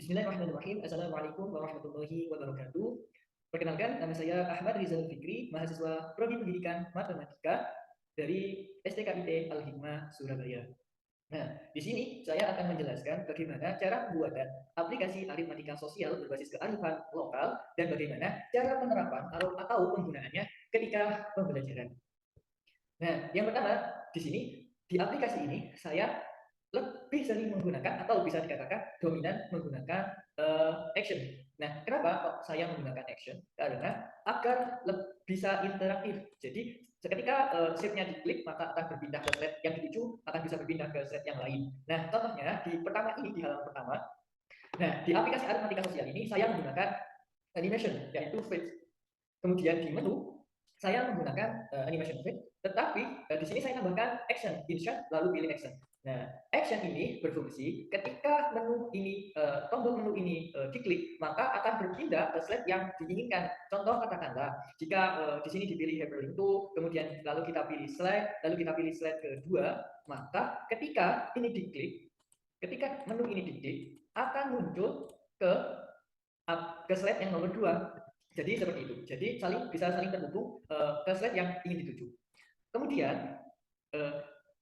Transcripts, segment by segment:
Bismillahirrahmanirrahim. Assalamualaikum warahmatullahi wabarakatuh. Perkenalkan, nama saya Ahmad Rizal Fikri, mahasiswa Prodi Pendidikan Matematika dari STKIT Al-Hikmah Surabaya. Nah, di sini saya akan menjelaskan bagaimana cara pembuatan aplikasi aritmatika sosial berbasis kearifan lokal dan bagaimana cara penerapan atau penggunaannya ketika pembelajaran. Nah, yang pertama, di sini di aplikasi ini saya lebih sering menggunakan atau bisa dikatakan dominan menggunakan action. Nah, kenapa kok saya menggunakan action? Karena agar bisa interaktif. Jadi ketika slide-nya diklik maka akan berpindah ke slide yang dituju, akan bisa berpindah ke slide yang lain. Nah, contohnya di pertama ini di halaman pertama. Nah, di aplikasi aritmatika sosial ini saya menggunakan animation yaitu fade. Kemudian di menu saya menggunakan animation fade, tetapi di sini saya tambahkan action, insert lalu pilih action. Nah, action ini berfungsi ketika menu ini tombol menu ini diklik, maka akan berpindah ke slide yang diinginkan. Contoh katakanlah, jika di sini dipilih hyperlink to, kemudian lalu kita pilih slide kedua, maka ketika ini diklik, ketika menu ini diklik, akan muncul ke slide yang nomor 2. Jadi seperti itu. Jadi bisa saling terhubung ke slide yang ingin dituju. Kemudian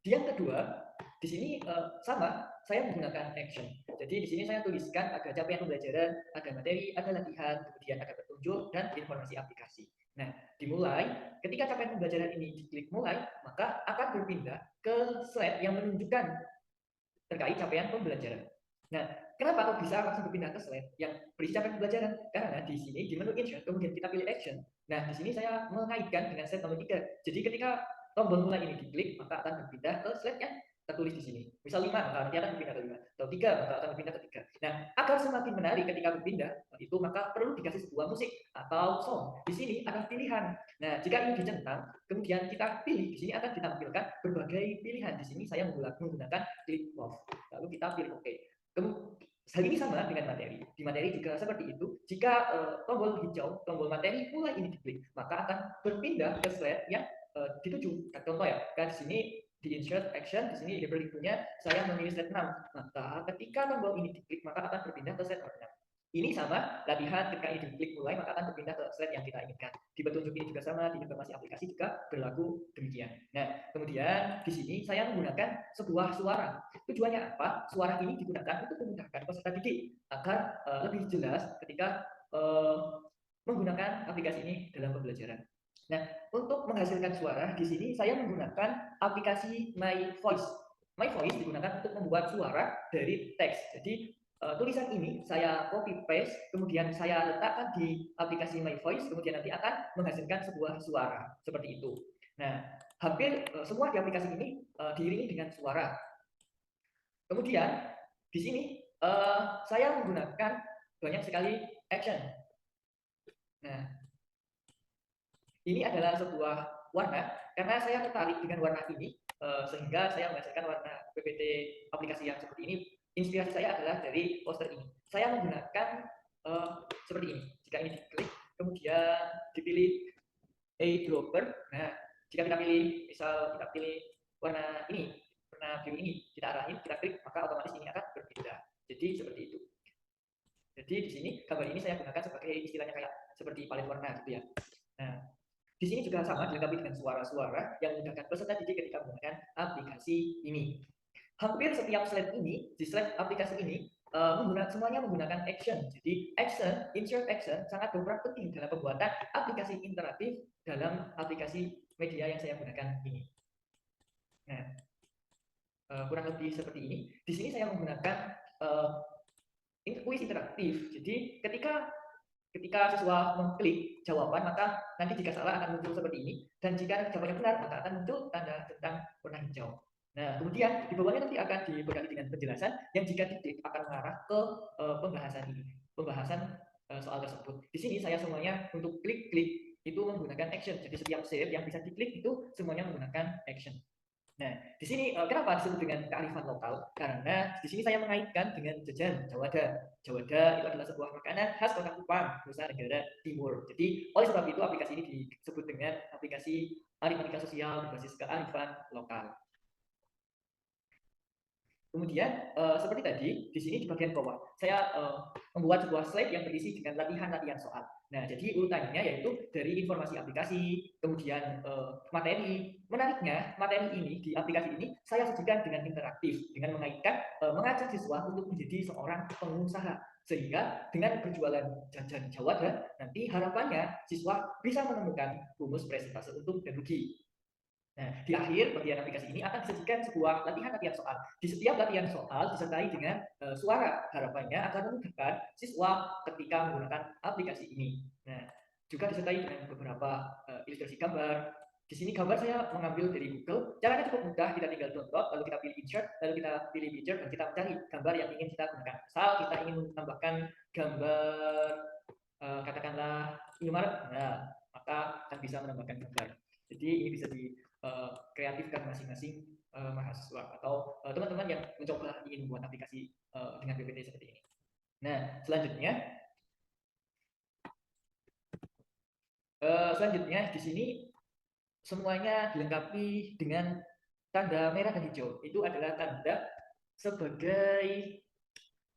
di yang kedua, di sini sama, saya menggunakan action. Jadi di sini saya tuliskan ada capaian pembelajaran, ada materi, ada latihan, kemudian ada petunjuk dan informasi aplikasi. Nah, dimulai ketika capaian pembelajaran ini diklik mulai, maka akan berpindah ke slide yang menunjukkan terkait capaian pembelajaran. Nah, kenapa kok bisa langsung berpindah ke slide yang berisi capaian pembelajaran? Karena di sini di menu insert, kemudian kita pilih action. Nah, di sini saya mengaitkan dengan slide nomor 3. Jadi ketika tombol mulai ini diklik, maka akan berpindah ke slide yang tertulis di sini. Misal 5, maka nanti akan berpindah ke 5. Atau 3, maka akan berpindah ke 3. Nah, agar semakin menarik ketika berpindah, itu maka perlu dikasih sebuah musik atau song. Di sini ada pilihan. Nah, jika ini dicentang, kemudian kita pilih, di sini akan ditampilkan berbagai pilihan. Di sini saya menggunakan click off. Lalu kita pilih OK. Hal ini sama dengan materi. Di materi juga seperti itu. Jika tombol hijau, tombol materi mulai ini diklik, maka akan berpindah ke slide yang dituju. Contoh ya, kan di sini di insert action, di sini di berikutnya saya memilih slide 6. Maka ketika tombol ini diklik, maka akan berpindah ke slide 6. Ini sama, latihan ketika ini diklik mulai, maka akan berpindah ke slide yang kita inginkan. Di petunjuk ini juga sama, di informasi aplikasi juga berlaku demikian. Nah, kemudian di sini saya menggunakan sebuah suara. Tujuannya apa? Suara ini digunakan untuk memudahkan peserta didik agar lebih jelas ketika menggunakan aplikasi ini dalam pembelajaran. Nah, untuk menghasilkan suara, di sini saya menggunakan aplikasi My Voice. My Voice digunakan untuk membuat suara dari teks. Jadi tulisan ini saya copy paste, kemudian saya letakkan di aplikasi My Voice, kemudian nanti akan menghasilkan sebuah suara seperti itu. Nah, hampir semua di aplikasi ini diiringi dengan suara. Kemudian di sini saya menggunakan banyak sekali action. Nah, ini adalah sebuah warna karena saya tertarik dengan warna ini sehingga saya menghasilkan warna PPT aplikasi yang seperti ini. Inspirasi saya adalah dari poster ini. Saya menggunakan seperti ini. Jika ini diklik, kemudian dipilih eyedropper. Nah, jika kita pilih, misal kita pilih warna ini, warna biru ini, kita arahin, kita klik, maka otomatis ini akan berbeda. Jadi seperti itu. Jadi di sini gambar ini saya gunakan sebagai istilahnya kayak seperti palet warna gitu ya. Nah, di sini juga sama dilengkapi dengan suara-suara yang memudahkan peserta didik ketika menggunakan aplikasi ini. Hampir setiap slide ini, di slide aplikasi ini, semuanya menggunakan action. Jadi action, insert action sangat berperan penting dalam pembuatan aplikasi interaktif dalam aplikasi media yang saya gunakan ini. Nah, kurang lebih seperti ini. Di sini saya menggunakan kuis interaktif. Jadi ketika siswa mengklik jawaban, maka nanti jika salah akan muncul seperti ini, dan jika jawabannya benar, maka akan muncul tanda tentang warna hijau. Nah, kemudian di bawahnya nanti akan dibekali dengan penjelasan yang jika diklik akan mengarah ke pembahasan ini, pembahasan soal tersebut. Di sini saya semuanya untuk klik-klik itu menggunakan action. Jadi setiap share yang bisa diklik itu semuanya menggunakan action. Nah, di sini kenapa disebut dengan kearifan lokal? Karena di sini saya mengaitkan dengan jajan Jawada. Jawada itu adalah sebuah makanan khas Kota Kupang, Nusa Tenggara Timur. Jadi, oleh sebab itu aplikasi ini disebut dengan aplikasi aritmatika sosial berbasis kearifan lokal. Kemudian seperti tadi di sini di bagian bawah saya membuat sebuah slide yang berisi dengan latihan-latihan soal. Nah, jadi urutannya yaitu dari informasi aplikasi, kemudian materi. Menariknya, materi ini di aplikasi ini saya sajikan dengan interaktif, dengan mengaitkan mengajak siswa untuk menjadi seorang pengusaha. Sehingga dengan berjualan jajan Jawa nanti harapannya siswa bisa menemukan rumus presentase untung dan rugi. Nah, di akhir bagian aplikasi ini akan disajikan sebuah latihan-latihan soal. Di setiap latihan soal disertai dengan suara. Harapannya akan memudahkan siswa ketika menggunakan aplikasi ini. Nah, juga disertai dengan beberapa ilustrasi gambar. Di sini gambar saya mengambil dari Google. Caranya cukup mudah, kita tinggal download, lalu kita pilih insert, lalu kita pilih picture, dan kita mencari gambar yang ingin kita gunakan. Misal kita ingin menambahkan gambar katakanlah Indomaret, nah maka akan bisa menambahkan gambar. Jadi ini bisa di kreatifkan masing-masing mahasiswa atau teman-teman yang mencoba ingin membuat aplikasi dengan PPT seperti ini. Nah, selanjutnya di sini semuanya dilengkapi dengan tanda merah dan hijau. Itu adalah tanda sebagai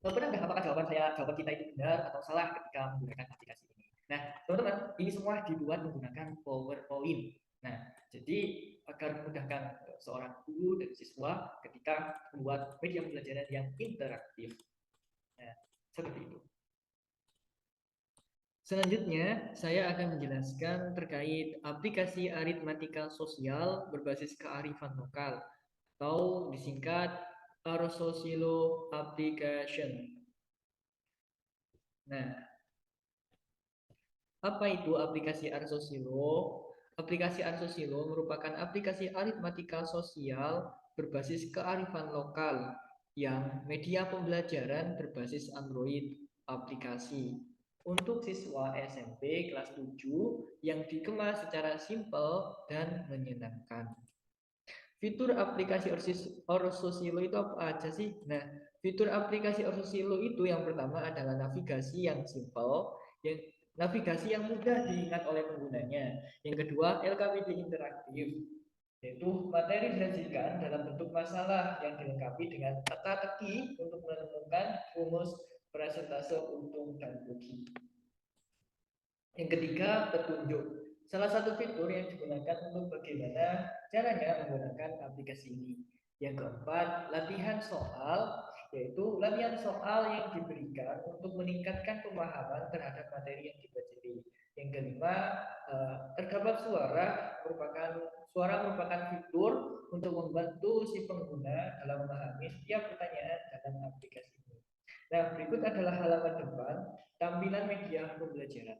penanda apakah jawaban kita itu benar atau salah ketika menggunakan aplikasi ini. Nah, teman-teman, ini semua dibuat menggunakan PowerPoint. Nah, jadi agar memudahkan seorang guru dan siswa ketika membuat media pembelajaran yang interaktif. Nah, seperti itu. Selanjutnya, saya akan menjelaskan terkait aplikasi aritmatika sosial berbasis kearifan lokal atau disingkat Arsosilo Application. Nah, apa itu aplikasi Arsosilo? Aplikasi Arsosilo merupakan aplikasi aritmatika sosial berbasis kearifan lokal yang media pembelajaran berbasis Android aplikasi untuk siswa SMP kelas 7 yang dikemas secara simpel dan menyenangkan. Fitur aplikasi Orsosilo itu apa aja sih? Nah, fitur aplikasi Orsosilo itu yang pertama adalah navigasi yang simple, navigasi yang mudah diingat oleh penggunanya. Yang kedua, LKPD interaktif, yaitu materi disajikan dalam bentuk masalah yang dilengkapi dengan teka-teki untuk menemukan rumus presentase untung dan rugi. Yang ketiga, petunjuk. Salah satu fitur yang digunakan untuk bagaimana caranya menggunakan aplikasi ini. Yang keempat, latihan soal, yaitu latihan soal yang diberikan untuk meningkatkan pemahaman terhadap materi yang dipelajari. Yang kelima, terdapat suara merupakan fitur untuk membantu si pengguna dalam memahami setiap pertanyaan dalam aplikasi ini. Nah, berikut adalah halaman depan tampilan media pembelajaran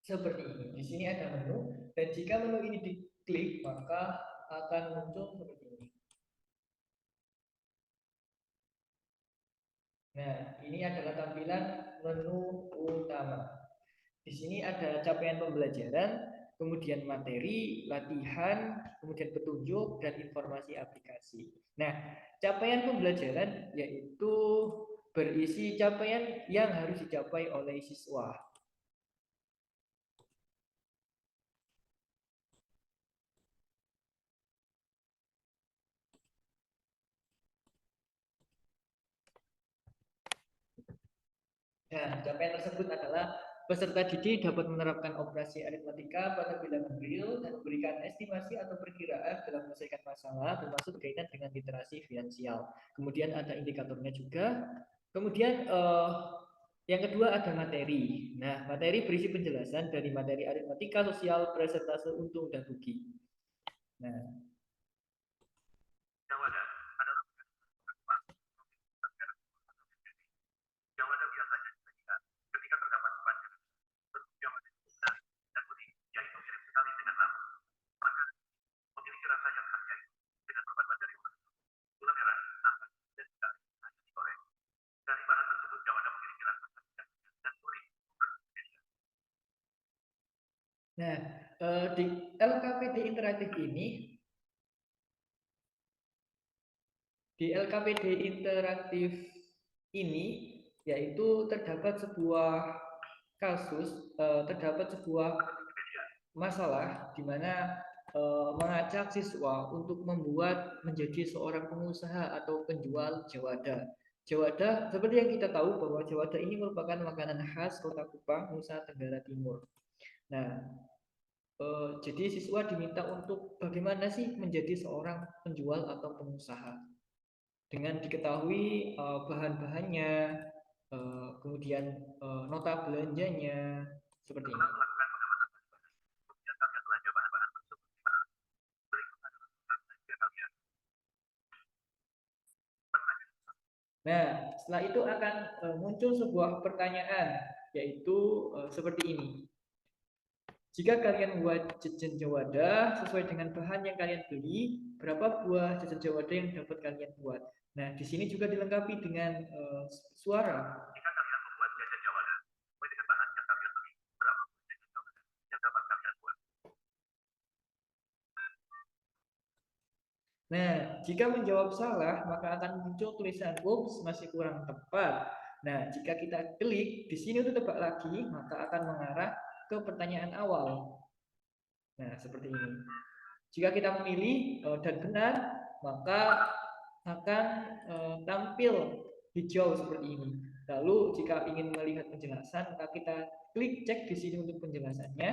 seperti ini. Di sini ada menu, dan jika menu ini diklik maka akan muncul seperti ini. Nah, ini adalah tampilan menu utama. Di sini ada capaian pembelajaran, kemudian materi, latihan, kemudian petunjuk, dan informasi aplikasi. Nah, capaian pembelajaran yaitu berisi capaian yang harus dicapai oleh siswa. Nah, capaian tersebut adalah peserta didik dapat menerapkan operasi aritmatika pada bilangan real dan memberikan estimasi atau perkiraan dalam menyelesaikan masalah termasuk berkaitan dengan literasi finansial. Kemudian ada indikatornya juga. Kemudian yang kedua ada materi. Nah, materi berisi penjelasan dari materi aritmatika sosial, presentase untung dan rugi. Nah, Nah, di LKPD interaktif ini, yaitu terdapat sebuah kasus, terdapat sebuah masalah di mana mengajak siswa untuk membuat menjadi seorang pengusaha atau penjual jawada. Jawada, seperti yang kita tahu bahwa jawada ini merupakan makanan khas Kota Kupang, Nusa Tenggara Timur. Nah, jadi siswa diminta untuk bagaimana sih menjadi seorang penjual atau pengusaha dengan diketahui bahan-bahannya, kemudian nota belanjanya, seperti ini. Nah, setelah itu akan muncul sebuah pertanyaan, yaitu seperti ini. Jika kalian buat jajan jawada sesuai dengan bahan yang kalian beli, berapa buah jajan jawada yang dapat kalian buat? Nah, di sini juga dilengkapi dengan suara. Jika kalian membuat jajan jawada sesuai dengan bahan yang kalian beli, berapa buah jajan jawada yang dapat kalian buat? Nah, jika menjawab salah, maka akan muncul tulisan "Oops, masih kurang tepat". Nah, jika kita klik di sini untuk tebak lagi, maka akan mengarah ke pertanyaan awal. Nah, seperti ini. Jika kita memilih dan benar, maka akan tampil hijau seperti ini. Lalu, jika ingin melihat penjelasan, maka kita klik cek di sini untuk penjelasannya.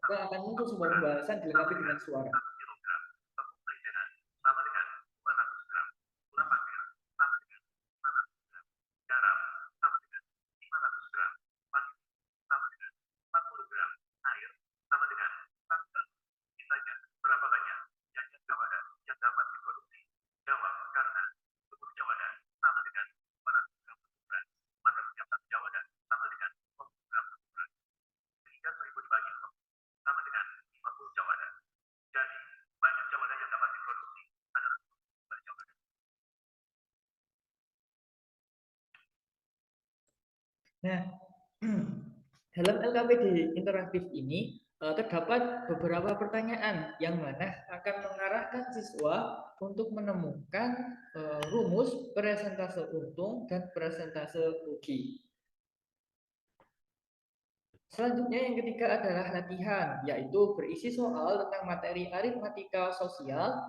Maka akan muncul sebuah pembahasan dilengkapi dengan suara. Nah, dalam LKPD interaktif ini terdapat beberapa pertanyaan yang mana akan mengarahkan siswa untuk menemukan rumus persentase untung dan persentase rugi. Selanjutnya yang ketiga adalah latihan, yaitu berisi soal tentang materi aritmatika sosial,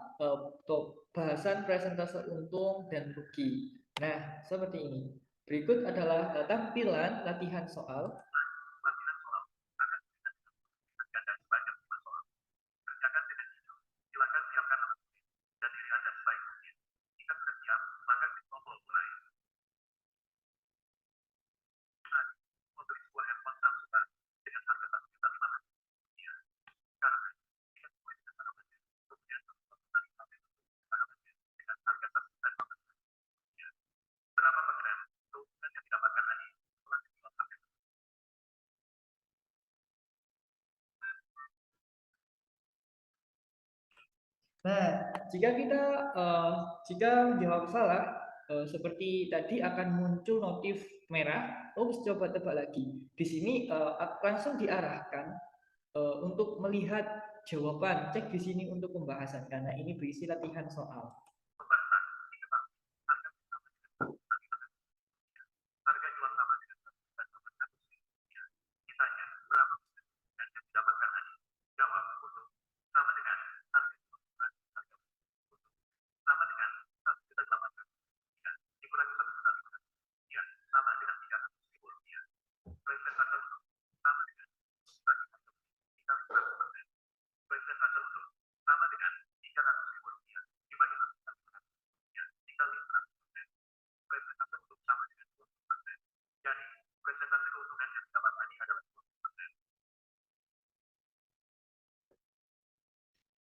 bahasan persentase untung dan rugi. Nah, seperti ini. Berikut adalah tampilan latihan soal. Nah, jika menjawab salah, seperti tadi akan muncul notif merah. Oops, coba tebak lagi. Di sini langsung diarahkan untuk melihat jawaban. Cek di sini untuk pembahasan karena ini berisi latihan soal.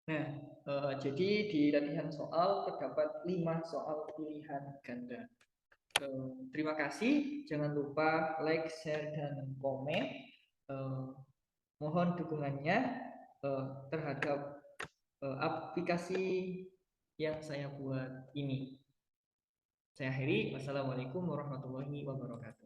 Nah, jadi di latihan soal terdapat 5 soal pilihan ganda. Terima kasih. Jangan lupa like, share, dan komen. Mohon dukungannya terhadap aplikasi yang saya buat ini. Saya akhiri. Wassalamualaikum warahmatullahi wabarakatuh.